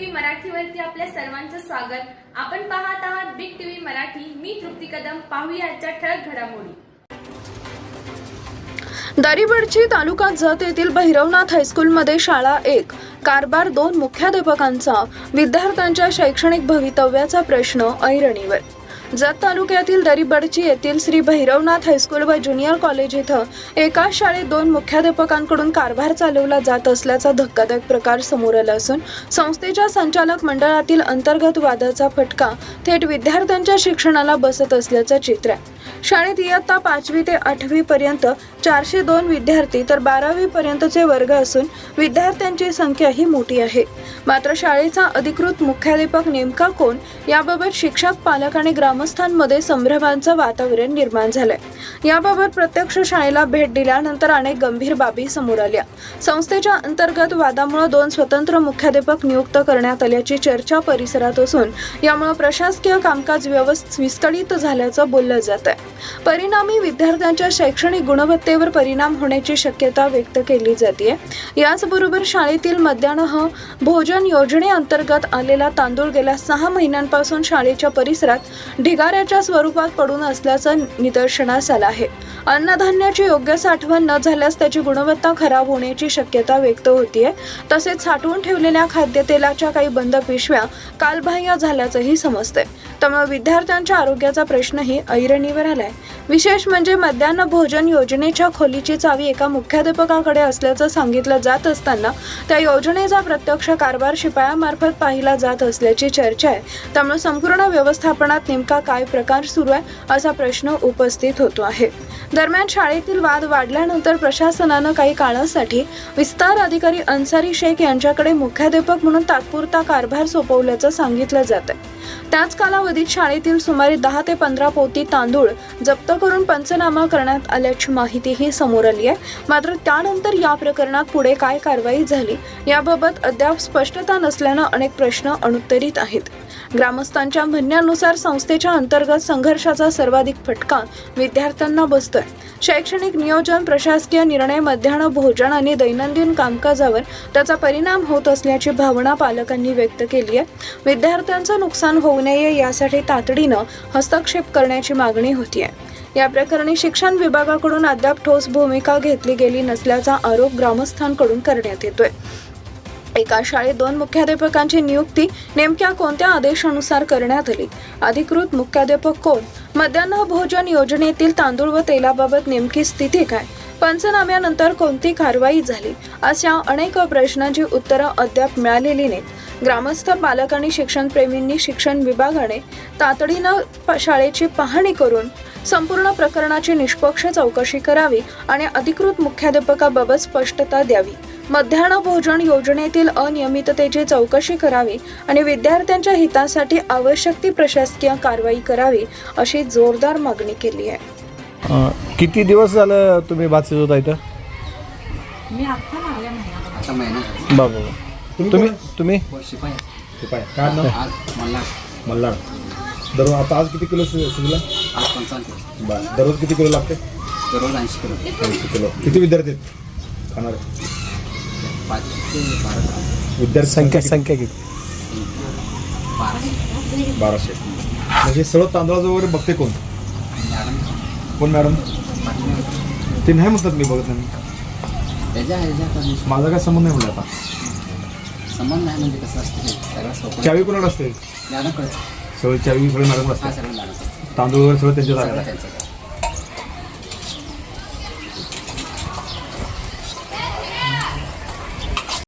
TV मराठीवरती आपल्या सर्वांचं स्वागत। आपण पाहत आहात बिग टीव्ही मराठी। मी तृप्ती कदम। पाहूया आजच्या ठळक घडामोडी। दारिबडची तालुका जत येथील भैरवनाथ हायस्कूलमध्ये शाळा 1 कारभार 2 मुख्याध्यापकांचा विद्यार्थ्यांच्या शैक्षणिक भवितव्याचा प्रश्न ऐरणीवर। जत तालुक्यातील दारिबडची येथील श्री भैरवनाथ हायस्कूल व ज्युनियर कॉलेज येथे एकाच शाळेत 2 मुख्याध्यापकांकडून कारभार चालवला जात असल्याचा धक्कादायक प्रकार समोर आला असून संस्थेच्या संचालक मंडळातील अंतर्गत वादाचा फटका थेट विद्यार्थ्यांच्या शिक्षणाला बसत असल्याचं चित्र आहे। शाळेत इयत्ता 5वी ते 8वी पर्यंत 402 विद्यार्थी तर 12वी पर्यंतचे वर्ग असून विद्यार्थ्यांची संख्या ही मोठी आहे। मात्र शाळेचा अधिकृत मुख्याध्यापक नेमका कोण याबाबत शिक्षक, पालक आणि ग्रामस्थांमध्ये संभ्रमाचं वातावरण निर्माण झालंय। याबाबत प्रत्यक्ष शाळेला भेट दिल्यानंतर अनेक गंभीर बाबी समोर आल्या। संस्थेच्या अंतर्गत वादामुळे 2 स्वतंत्र मुख्याध्यापक नियुक्त करण्यात आल्याची चर्चा परिसरात असून यामुळे प्रशासकीय कामकाज विस्कळीत झाल्याचं बोललं जात आहे। परिणामी विद्यार्थ्यांच्या शैक्षणिक गुणवत्तेवर परिणाम होण्याची शक्यता व्यक्त केली जाते। याचबरोबर शाळेतील मध्यान्ह भोजन योजनेअंतर्गत आलेला तांदूळ गेल्या 6 महिन्यांपासून शाळेच्या परिसरात ढिगाऱ्याच्या स्वरूपात पडून असल्याचं निदर्शनास आलं आहे। अन्नधान्याची योग्य साठवण न झाल्यास त्याची गुणवत्ता खराब होण्याची शक्यता व्यक्त होतीये। तसेच साठवून ठेवलेल्या खाद्यतेलाच्या काही बंद पिशव्या कालबाह्य झाल्याचंही समजतंय। त्यामुळे विद्यार्थ्यांच्या आरोग्याचा प्रश्नही ऐरणीवर आलाय। विशेष म्हणजे मध्यान्ह भोजन योजनेच्या खोलीची चावी एका मुख्याध्यापकाकडे असल्याचं सांगितलं जात असताना त्या योजनेचा प्रत्यक्ष कारभार शिपायामार्फत पाहिला जात असल्याची चर्चा आहे। त्यामुळे संपूर्ण व्यवस्थापनात नेमका काय प्रकार सुरू आहे असा प्रश्न उपस्थित होतो आहे। दरम्यान शाळेतील वाद वाढल्यानंतर प्रशासनानं काही काळासाठी विस्तार अधिकारी अन्सारी शेख यांच्याकडे मुख्याध्यापक म्हणून तात्पुरता कारभार सोपवल्याचं सांगितलं जात आहे। त्याच कालावधीत शाळेतील सुमारे 10 ते 15 पोती तांदूळ जप्त करून पंचनामा करण्यात आल्याची माहितीही समोर आली आहे। मात्र त्यानंतर या प्रकरणात पुढे काय कारवाई झाली याबाबत अद्याप स्पष्टता नसल्यानं अनेक प्रश्न अनुत्तरित आहेत। ग्रामस्थांच्या म्हणण्यानुसार संस्थेच्या अंतर्गत संघर्षाचा सर्वाधिक फटका विद्यार्थ्यांना बसतोय। शैक्षणिक नियोजन, प्रशासकीय निर्णय, मध्यान्ह भोजन आणि दैनंदिन कामकाजावर त्याचा परिणाम होत असल्याची भावना पालकांनी व्यक्त केली आहे। विद्यार्थ्यांचं नुकसान होऊ नये यासाठी तातडीनं हस्तक्षेप करण्याची मागणी होतीये। या प्रकरणी शिक्षण विभागाकडून अद्याप ठोस भूमिका घेतली गेली नसल्याचा आरोप ग्रामस्थांकडून करण्यात येतोय। एका शाळेत 2 मुख्याध्यापकांची नियुक्ती नेमक्या कोणत्या आदेशानुसार करण्यात आली? अधिकृत मुख्याध्यापक कोण? मध्यान्ह भोजन योजनेतील तांदूळ व तेलाबाबत नेमकी स्थिती काय? पंचनाम्यानंतर कोणती कारवाई झाली? अशा अनेक प्रश्नांची उत्तरं अद्याप मिळालेली नाहीत। ग्रामस्थ, पालक आणि शिक्षणप्रेमींनी शिक्षण विभागाने तातडीनं शाळेची पाहणी करून संपूर्ण प्रकरणाची निष्पक्ष चौकशी करावी आणि अधिकृत मुख्याध्यापकाबाबत स्पष्टता द्यावी। मध्यान्ह भोजन योजनेतील अनियमिततेची चौकशी करावी आणि विद्यार्थ्यांच्या हितासाठी आवश्यक ती प्रशासकीय कारवाई करावी अशी जोरदार मागणी केली आहे। किती दिवस झालं तुम्ही भात शिजवता इथं? मी आता लागल्या महिना बाबा तुम्ही शिपाई काय नाव? मल्हार। दररोज आता आज किती किलो शिजला? आज 55 किलो। बरं, दररोज किती किलो लागते? दररोज 80 किलो। 80 किलो। किती विद्यार्थी आहेत खाणारे? 5 ते 12 विद्यार्थी संख्या किती? 1200। म्हणजे सगळं तांदळाचं वगैरे बघते कोण? कोण मॅडम? ते नाही म्हणतात, मी बघत नाही। माझा काय संबंध नाही म्हणलं आता। संबंध नाही म्हणजे कसं असतं सगळं सोपं। चावी कोणाला असते? मॅडमकडे सगळं चावी सगळं मॅडम असते। सगळं मॅडम तांदूळ वगैरे सगळं त्यांच्या जागा.